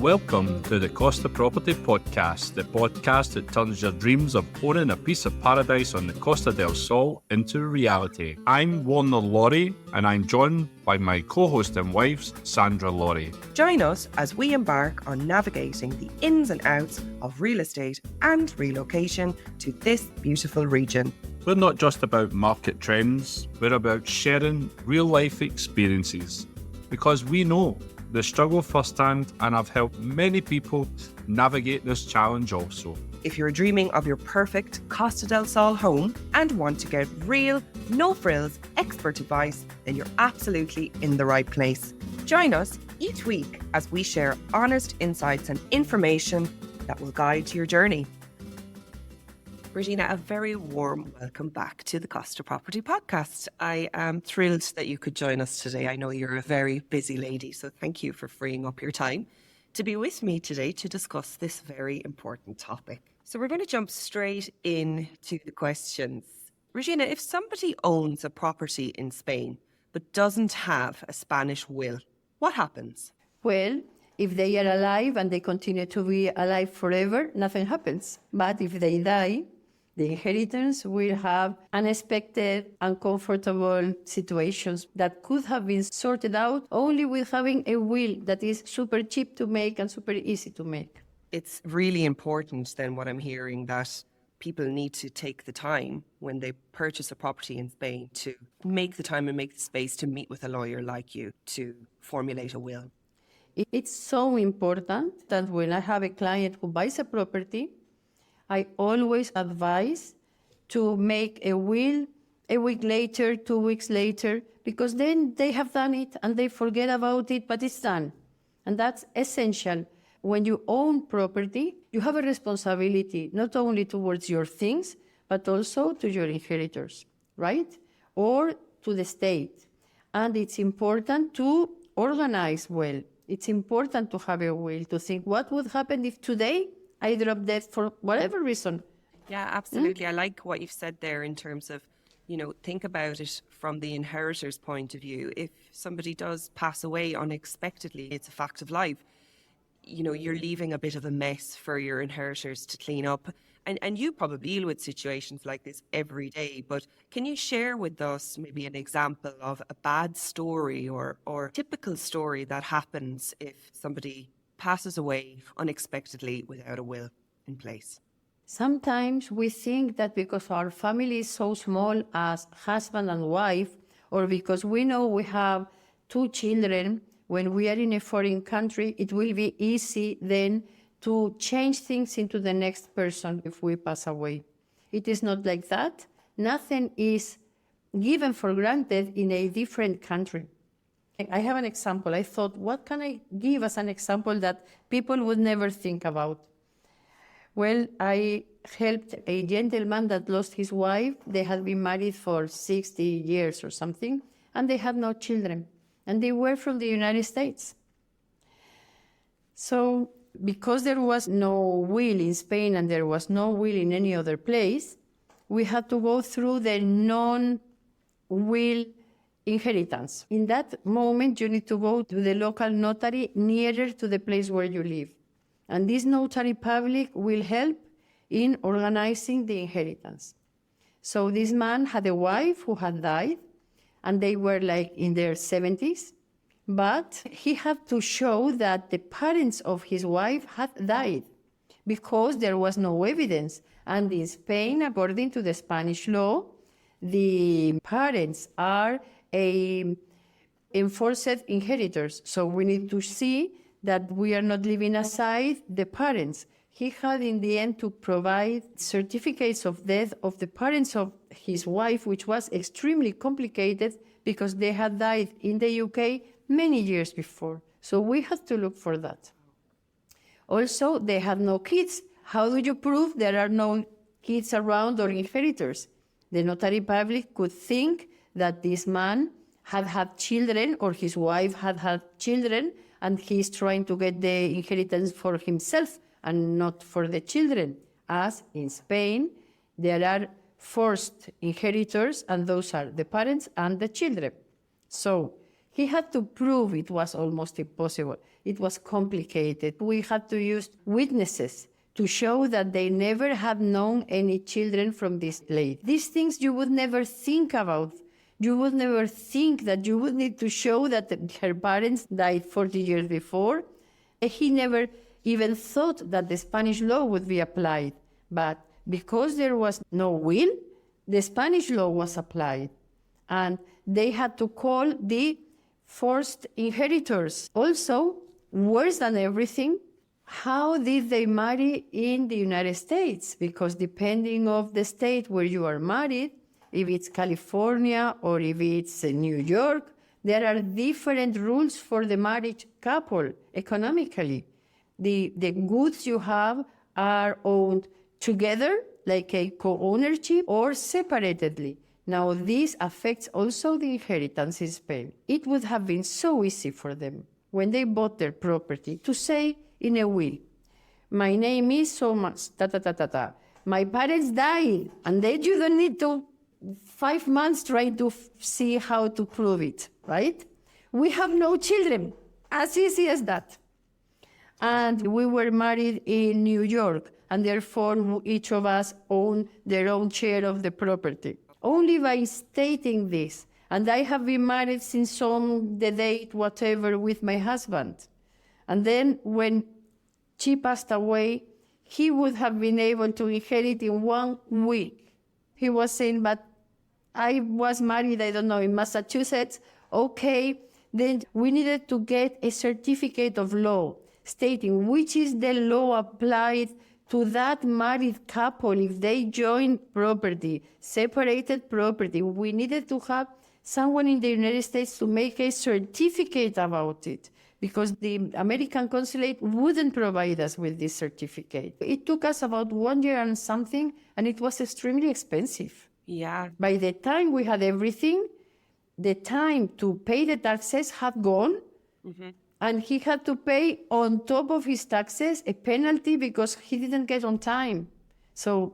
Welcome to the Costa Property Podcast, the podcast that turns your dreams of owning a piece of paradise on the Costa del Sol into reality. I'm Warner Laurie, and I'm joined by my co-host and wife, Sandra Laurie. Join us as we embark on navigating the ins and outs of real estate and relocation to this beautiful region. We're not just about market trends, we're about sharing real-life experiences, because we know the struggle firsthand, and I've helped many people navigate this challenge also. If you're dreaming of your perfect Costa del Sol home and want to get real, no-frills, expert advice, then you're absolutely in the right place. Join us each week as we share honest insights and information that will guide your journey. Regina, a very warm welcome back to the Costa Property Podcast. I am thrilled that you could join us today. I know you're a very busy lady, so thank you for freeing up your time to be with me today to discuss this very important topic. So we're going to jump straight into the questions. Regina, if somebody owns a property in Spain but doesn't have a Spanish will, what happens? Well, if they are alive and they continue to be alive forever, nothing happens. But if they die, the inheritance will have unexpected, uncomfortable situations that could have been sorted out only with having a will that is super cheap to make and super easy to make. It's really important then what I'm hearing that people need to take the time when they purchase a property in Spain to make the time and make the space to meet with a lawyer like you to formulate a will. It's so important that when I have a client who buys a property, I always advise to make a will a week later, 2 weeks later, because then they have done it and they forget about it, but it's done. And that's essential. When you own property, you have a responsibility not only towards your things, but also to your inheritors, right? Or to the state. And it's important to organize well. It's important to have a will, to think what would happen if today I drop dead for whatever reason. Yeah, absolutely. I like what you've said there in terms of, think about it from the inheritor's point of view. If somebody does pass away unexpectedly, it's a fact of life. You're leaving a bit of a mess for your inheritors to clean up. And you probably deal with situations like this every day. But can you share with us maybe an example of a bad story or typical story that happens if somebody passes away unexpectedly without a will in place? Sometimes we think that because our family is so small as husband and wife, or because we know we have 2 children, when we are in a foreign country, it will be easy then to change things into the next person if we pass away. It is not like that. Nothing is given for granted in a different country. I have an example. I thought, what can I give as an example that people would never think about? Well, I helped a gentleman that lost his wife. They had been married for 60 years or something, and they had no children. And they were from the United States. So because there was no will in Spain and there was no will in any other place, we had to go through the non-will inheritance. In that moment, you need to go to the local notary nearer to the place where you live. And this notary public will help in organizing the inheritance. So this man had a wife who had died, and they were like in their 70s. But he had to show that the parents of his wife had died because there was no evidence. And in Spain, according to the Spanish law, the parents are enforced inheritors. So we need to see that we are not leaving aside the parents. He had in the end to provide certificates of death of the parents of his wife, which was extremely complicated because they had died in the UK many years before. So we had to look for that. Also, they had no kids. How do you prove there are no kids around or inheritors? The notary public could think that this man had had children or his wife had had children and he's trying to get the inheritance for himself and not for the children. As in Spain, there are forced inheritors and those are the parents and the children. So He had to prove it was almost impossible. It was complicated. We had to use witnesses to show that they never had known any children from this lady. These things you would never think about. You would never think that you would need to show that her parents died 40 years before. He never even thought that the Spanish law would be applied. But because there was no will, the Spanish law was applied. And they had to call the forced inheritors. Also, worse than everything, how did they marry in the United States? Because depending on the state where you are married, if it's California or if it's New York, there are different rules for the marriage couple economically. The goods you have are owned together, like a co-ownership, or separately. Now, this affects also the inheritance in Spain. It would have been so easy for them when they bought their property to say in a will, my name is so much, ta-ta-ta-ta-ta. My parents died, and then you don't need to 5 months trying to see how to prove it, right? We have no children, as easy as that. And we were married in New York, and therefore each of us owned their own share of the property. Only by stating this, and I have been married since on the date, whatever, with my husband. And then when she passed away, he would have been able to inherit in 1 week. He was saying, but I was married, I don't know, in Massachusetts. Okay, then we needed to get a certificate of law stating which is the law applied to that married couple if they join property, separated property. We needed to have someone in the United States to make a certificate about it because the American consulate wouldn't provide us with this certificate. It took us about 1 year and something, and it was extremely expensive. Yeah. By the time we had everything, the time to pay the taxes had gone, and he had to pay on top of his taxes a penalty because he didn't get on time. So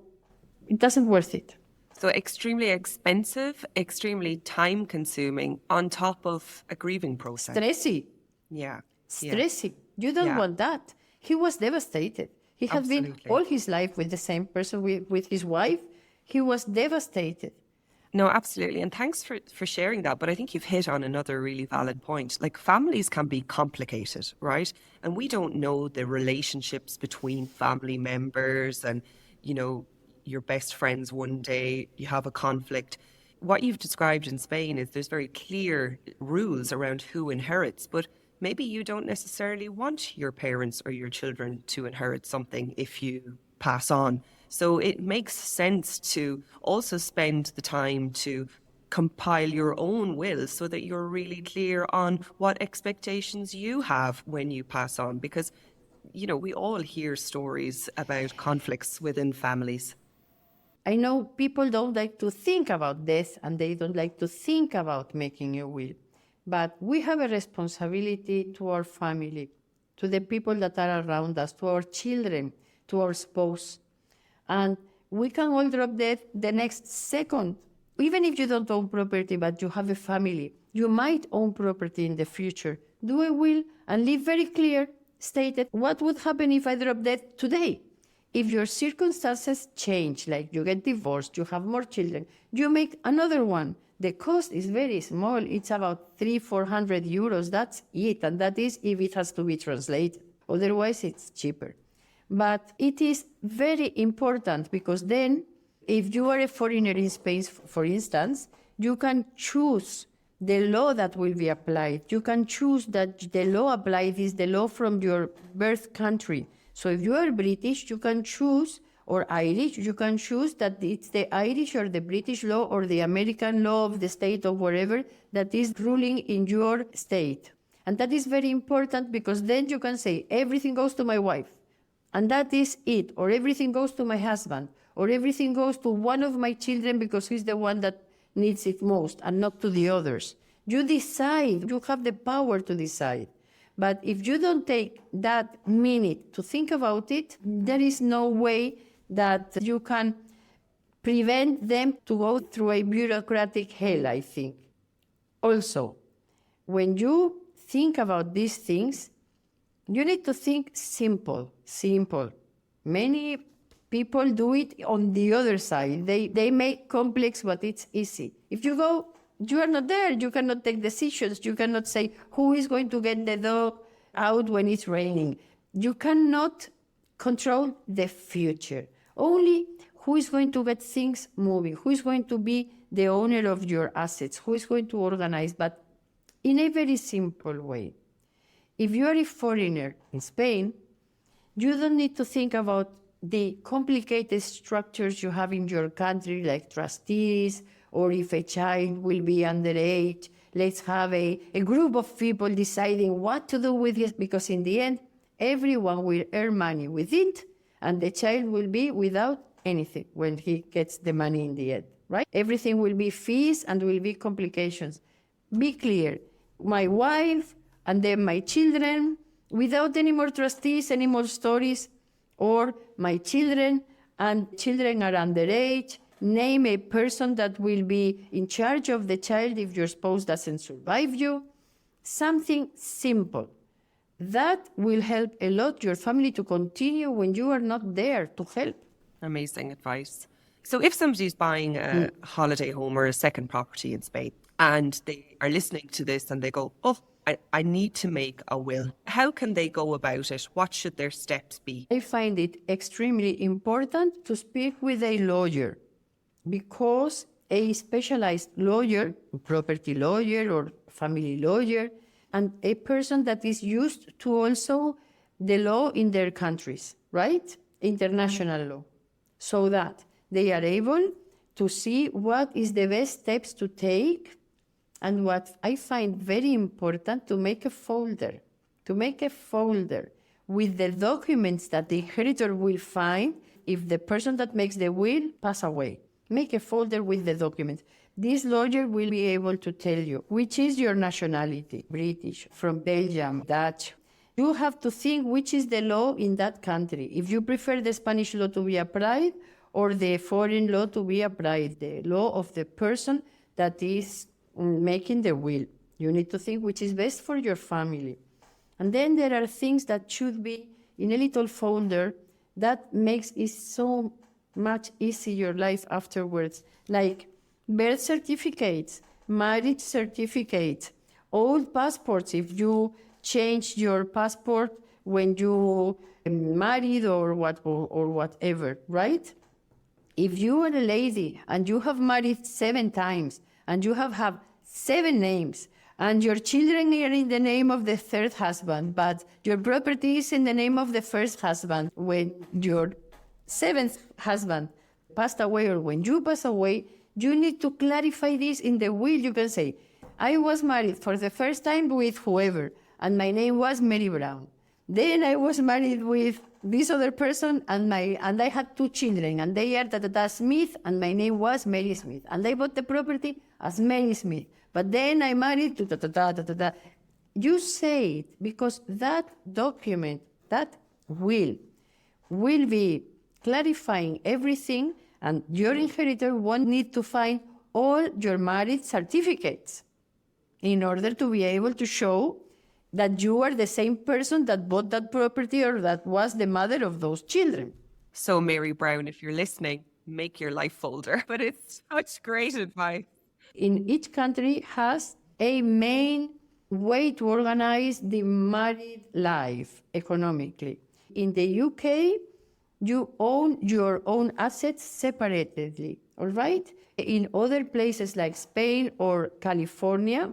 it doesn't worth it. So extremely expensive, extremely time-consuming, on top of a grieving process. Stressy. Yeah. Stressy. You don't want that. He was devastated. He had been all his life with the same person, with his wife. He was devastated. No, absolutely. And thanks for sharing that. But I think you've hit on another really valid point. Like, families can be complicated, right? And we don't know the relationships between family members and, you know, your best friends one day, you have a conflict. What you've described in Spain is there's very clear rules around who inherits, but maybe you don't necessarily want your parents or your children to inherit something if you pass on. So it makes sense to also spend the time to compile your own will so that you're really clear on what expectations you have when you pass on. Because, you know, we all hear stories about conflicts within families. I know people don't like to think about death and they don't like to think about making a will. But we have a responsibility to our family, to the people that are around us, to our children, to our spouse. And we can all drop dead the next second. Even if you don't own property, but you have a family, you might own property in the future. Do a will and leave very clear, stated, what would happen if I drop dead today? If your circumstances change, like you get divorced, you have more children, you make another one. The cost is very small. It's about 300-400 euros. That's it. And that is if it has to be translated. Otherwise, it's cheaper. But it is very important because then if you are a foreigner in Spain, for instance, you can choose the law that will be applied. You can choose that the law applied is the law from your birth country. So if you are British, you can choose, or Irish, you can choose that it's the Irish or the British law or the American law of the state or wherever that is ruling in your state. And that is very important because then you can say, everything goes to my wife. And that is it. Or everything goes to my husband. Or everything goes to one of my children because he's the one that needs it most and not to the others. You decide. You have the power to decide. But if you don't take that minute to think about it, there is no way that you can prevent them to go through a bureaucratic hell, I think. Also, when you think about these things, you need to think simple. Many people do it on the other side. They make complex what it's easy. If you go, you are not there. You cannot take decisions. You cannot say who is going to get the dog out when it's raining. You cannot control the future. Only who is going to get things moving, who is going to be the owner of your assets, who is going to organize, but in a very simple way. If you are a foreigner in Spain, you don't need to think about the complicated structures you have in your country, like trustees, or if a child will be underage, let's have a group of people deciding what to do with it, because in the end, everyone will earn money with it, and the child will be without anything when he gets the money in the end, right? Everything will be fees and will be complications. Be clear, my wife and then my children, without any more trustees, any more stories, or my children and children are underage, name a person that will be in charge of the child if your spouse doesn't survive you. Something simple. That will help a lot your family to continue when you are not there to help. Amazing advice. So if somebody's buying a holiday home or a second property in Spain and they are listening to this and they go, oh, I need to make a will. How can they go about it? What should their steps be? I find it extremely important to speak with a lawyer, because a specialized lawyer, property lawyer or family lawyer, and a person that is used to also the law in their countries, right? International law. So that they are able to see what is the best steps to take. And what I find very important, to make a folder with the documents that the inheritor will find if the person that makes the will pass away. Make a folder with the documents. This lawyer will be able to tell you which is your nationality, British, from Belgium, Dutch. You have to think which is the law in that country. If you prefer the Spanish law to be applied or the foreign law to be applied, the law of the person that is making the will. You need to think which is best for your family. And then there are things that should be in a little folder that makes it so much easier your life afterwards, like birth certificates, marriage certificates, old passports, if you change your passport when you married or whatever, right? If you are a lady and you have married 7 times and you have 7 names and your children are in the name of the 3rd husband, but your property is in the name of the 1st husband, when your 7th husband passed away or when you pass away, you need to clarify this in the will. You can say, I was married for the first time with whoever, and my name was Mary Brown. Then I was married with this other person, and I had 2 children, and they are Smith, and my name was Mary Smith. And I bought the property as Mary Smith. But then I married to You say it, because that document, that will be clarifying everything, and your inheritor won't need to find all your marriage certificates in order to be able to show that you are the same person that bought that property or that was the mother of those children. So Mary Brown, if you're listening, make your life folder. But it's such great advice. In each country has a main way to organize the married life economically. In the UK, you own your own assets separately, all right? In other places like Spain or California,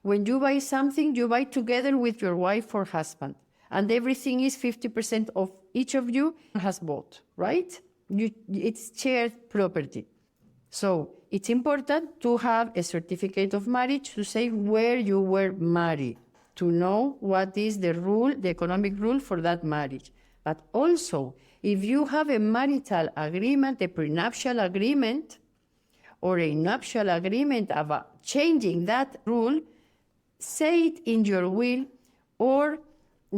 when you buy something, you buy together with your wife or husband, and everything is 50% of each of you has bought, right? It's shared property. So it's important to have a certificate of marriage to say where you were married, to know what is the rule, the economic rule for that marriage. But also, if you have a marital agreement, a prenuptial agreement, or a nuptial agreement about changing that rule, say it in your will or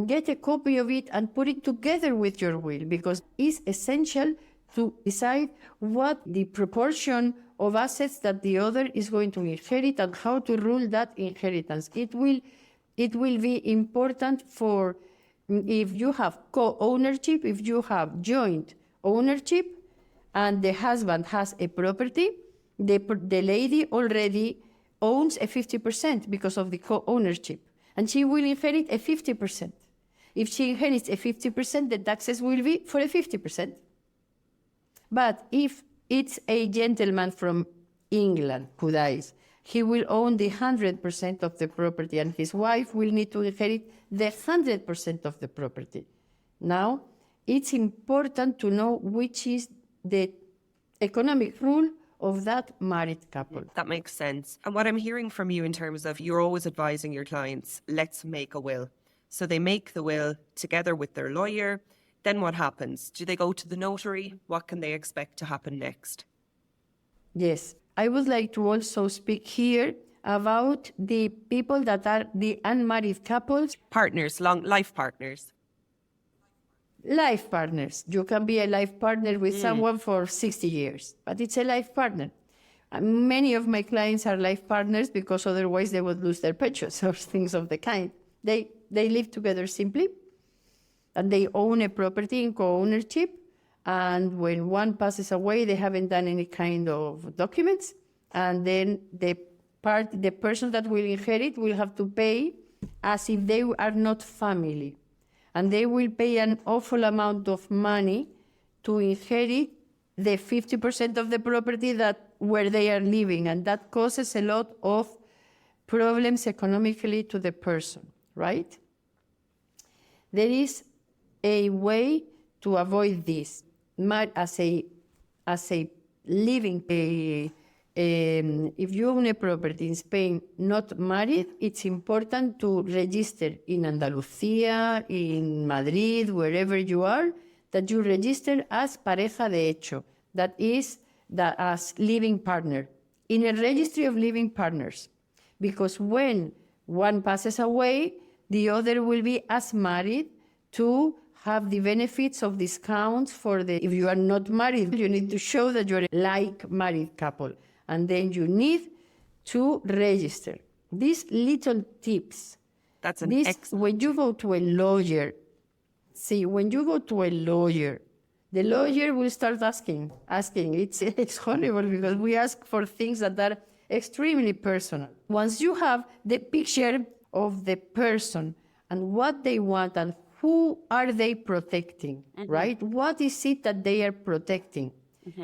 get a copy of it and put it together with your will, because it's essential to decide what the proportion of assets that the other is going to inherit and how to rule that inheritance. It will be important for if you have co-ownership, if you have joint ownership, and the husband has a property, the lady already owns a 50% because of the co-ownership, and she will inherit a 50%. If she inherits a 50%, the taxes will be for a 50%. But if it's a gentleman from England who dies, he will own the 100% of the property, and his wife will need to inherit the 100% of the property. Now, it's important to know which is the economic rule of that married couple. That makes sense. And what I'm hearing from you in terms of you're always advising your clients, let's make a will. So they make the will together with their lawyer. Then what happens? Do they go to the notary? What can they expect to happen next? Yes. I would like to also speak here about the people that are the unmarried couples. Partners, life partners. Life partners. You can be a life partner with someone for 60 years, but it's a life partner. Many of my clients are life partners because otherwise they would lose their pensions or things of the kind. They live together simply, and they own a property in co-ownership. And when one passes away, they haven't done any kind of documents. And then the person that will inherit will have to pay as if they are not family. And they will pay an awful amount of money to inherit the 50% of the property where they are living. And that causes a lot of problems economically to the person, right? There is a way to avoid this. As a living, if you own a property in Spain not married, it's important to register in Andalucía, in Madrid, wherever you are, that you register as pareja de hecho, that is as living partner, in a registry of living partners. Because when one passes away, the other will be as married to have the benefits of discounts if you are not married, you need to show that you're a like married couple. And then you need to register. These little tips. That's excellent. When you go to a lawyer, the lawyer will start asking. It's horrible because we ask for things that are extremely personal. Once you have the picture of the person and what they want and who are they protecting, right? What is it that they are protecting?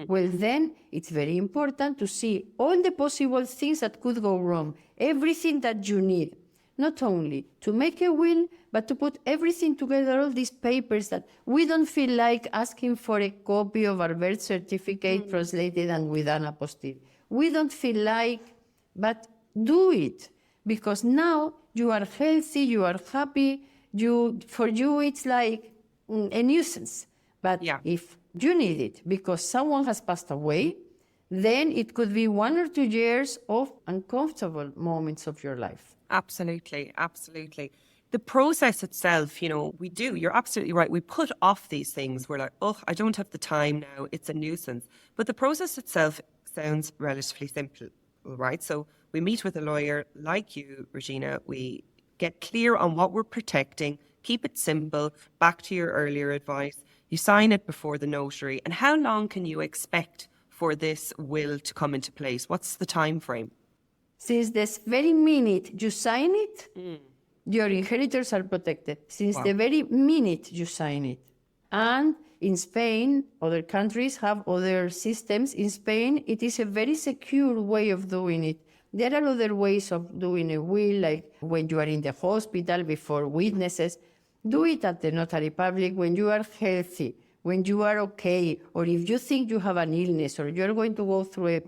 Well, then it's very important to see all the possible things that could go wrong, everything that you need, not only to make a will, but to put everything together, all these papers that we don't feel like asking for a copy of our birth certificate translated and with an apostille. We don't feel like, but do it, because now you are healthy, you are happy. For you, it's like a nuisance. But if you need it because someone has passed away, then it could be 1 or 2 years of uncomfortable moments of your life. Absolutely, absolutely. The process itself, you're absolutely right. We put off these things. We're like, I don't have the time now. It's a nuisance. But the process itself sounds relatively simple, right? So we meet with a lawyer like you, Regina. We get clear on what we're protecting, keep it simple, back to your earlier advice. You sign it before the notary. And how long can you expect for this will to come into place? What's the time frame? Since this very minute you sign it, your inheritors are protected. Since the very minute you sign it. And in Spain, other countries have other systems. In Spain, it is a very secure way of doing it. There are other ways of doing a will, like when you are in the hospital before witnesses. Do it at the notary public when you are healthy, when you are okay, or if you think you have an illness or you're going to go through an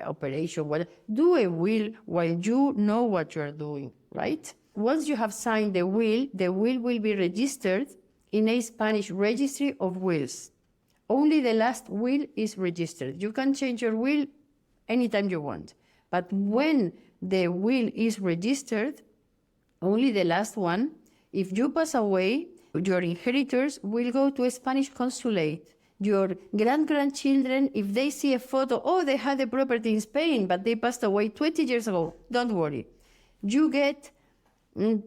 operation. Do a will while you know what you're doing, right? Once you have signed the will will be registered in a Spanish registry of wills. Only the last will is registered. You can change your will anytime you want. But when the will is registered, only the last one, if you pass away, your inheritors will go to a Spanish consulate. Your grandchildren, if they see a photo, oh, they had a property in Spain, but they passed away 20 years ago. Don't worry. You get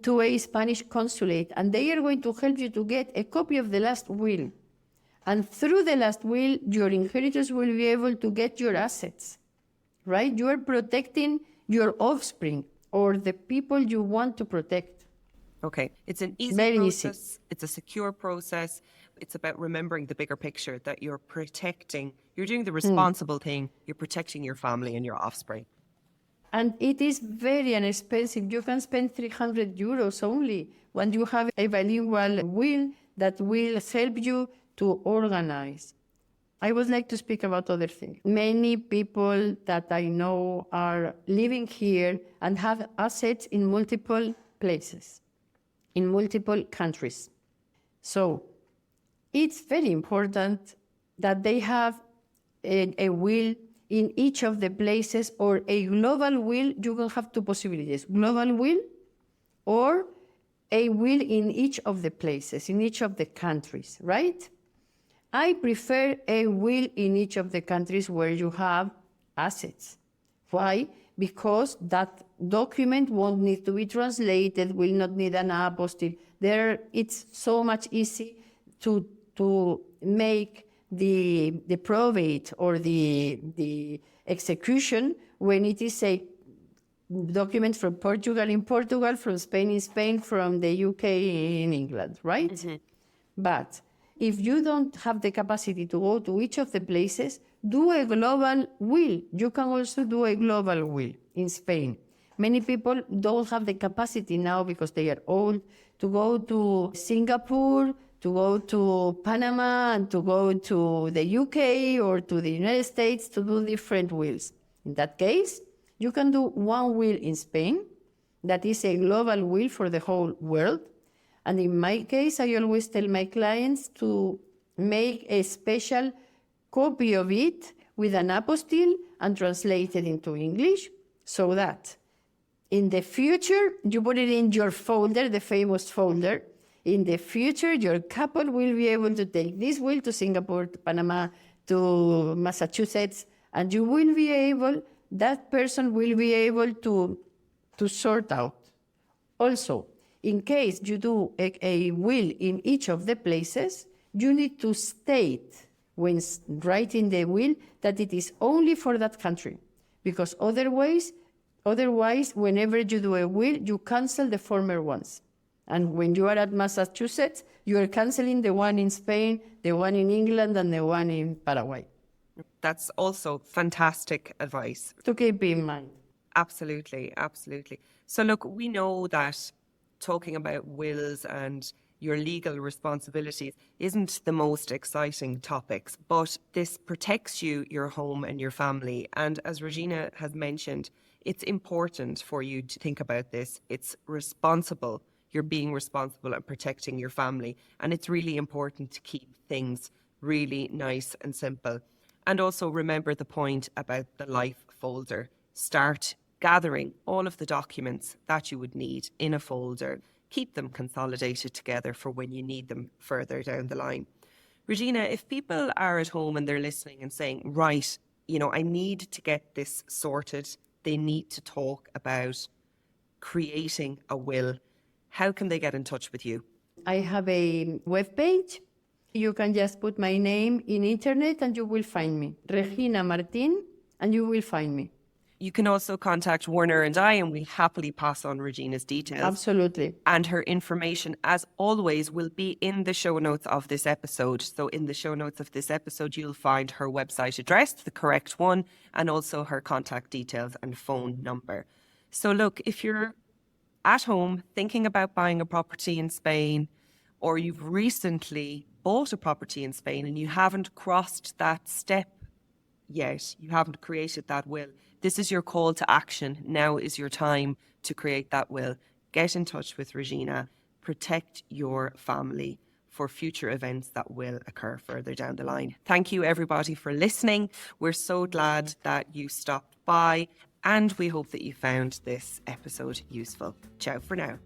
to a Spanish consulate, and they are going to help you to get a copy of the last will. And through the last will, your inheritors will be able to get your assets, right? You are protecting your offspring or the people you want to protect. Okay. It's an easy Very process. easy. It's a secure process. It's about remembering the bigger picture, that you're doing the responsible thing. You're protecting your family and your offspring. And it is very inexpensive. You can spend 300 euros only when you have a bilingual will that will help you to organize. I would like to speak about other things. Many people that I know are living here and have assets in multiple places, in multiple countries. So it's very important that they have a will in each of the places, or a global will. You can have two possibilities: global will or a will in each of the places, in each of the countries, right? I prefer a will in each of the countries where you have assets. Why? Because that document won't need to be translated, will not need an apostille. It's so much easy to make the probate or the execution when it is a document from Portugal in Portugal, from Spain in Spain, from the UK in England, right? Mm-hmm. But if you don't have the capacity to go to each of the places, do a global will. You can also do a global will in Spain. Many people don't have the capacity now because they are old to go to Singapore, to go to Panama, and to go to the UK or to the United States to do different wills. In that case, you can do one will in Spain that is a global will for the whole world. And in my case, I always tell my clients to make a special copy of it with an apostille and translate it into English, so that in the future, you put it in your folder, the famous folder. In the future, your couple will be able to take this will to Singapore, to Panama, to Massachusetts, and you will be able, that person will be able to sort out. Also, in case you do a will in each of the places, you need to state when writing the will that it is only for that country, because otherwise, whenever you do a will, you cancel the former ones. And when you are at Massachusetts, you are canceling the one in Spain, the one in England, and the one in Paraguay. That's also fantastic advice. To keep in mind. Absolutely, absolutely. So look, we know that talking about wills and your legal responsibilities isn't the most exciting topics, but this protects you, your home and your family. And as Regina has mentioned, it's important for you to think about this. It's responsible. You're being responsible and protecting your family. And it's really important to keep things really nice and simple. And also remember the point about the life folder. Start gathering all of the documents that you would need in a folder. Keep them consolidated together for when you need them further down the line. Regina, if people are at home and they're listening and saying, right, I need to get this sorted, they need to talk about creating a will, how can they get in touch with you? I have a webpage. You can just put my name in internet and you will find me. Regina Martín, and you will find me. You can also contact Warner and I, and we'll happily pass on Regina's details. Absolutely. And her information, as always, will be in the show notes of this episode. So in the show notes of this episode, you'll find her website address, the correct one, and also her contact details and phone number. So look, if you're at home thinking about buying a property in Spain, or you've recently bought a property in Spain and you haven't crossed that step yet, you haven't created that will, this is your call to action. Now is your time to create that will. Get in touch with Regina. Protect your family for future events that will occur further down the line. Thank you, everybody, for listening. We're so glad that you stopped by, and we hope that you found this episode useful. Ciao for now.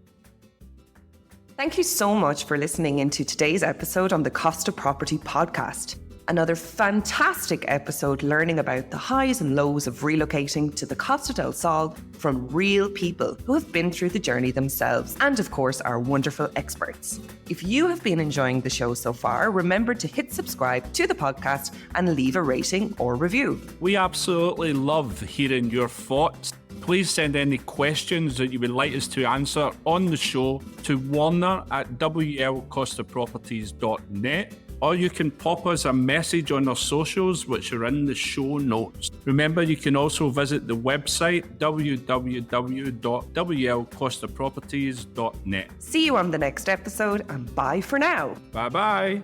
Thank you so much for listening into today's episode on the Costa Property Podcast. Another fantastic episode learning about the highs and lows of relocating to the Costa del Sol from real people who have been through the journey themselves, and of course our wonderful experts. If you have been enjoying the show so far, remember to hit subscribe to the podcast and leave a rating or review. We absolutely love hearing your thoughts. Please send any questions that you would like us to answer on the show to warner@wlcostaproperties.net, or you can pop us a message on our socials, which are in the show notes. Remember, you can also visit the website www.wlcostaproperties.net. See you on the next episode, and bye for now. Bye-bye.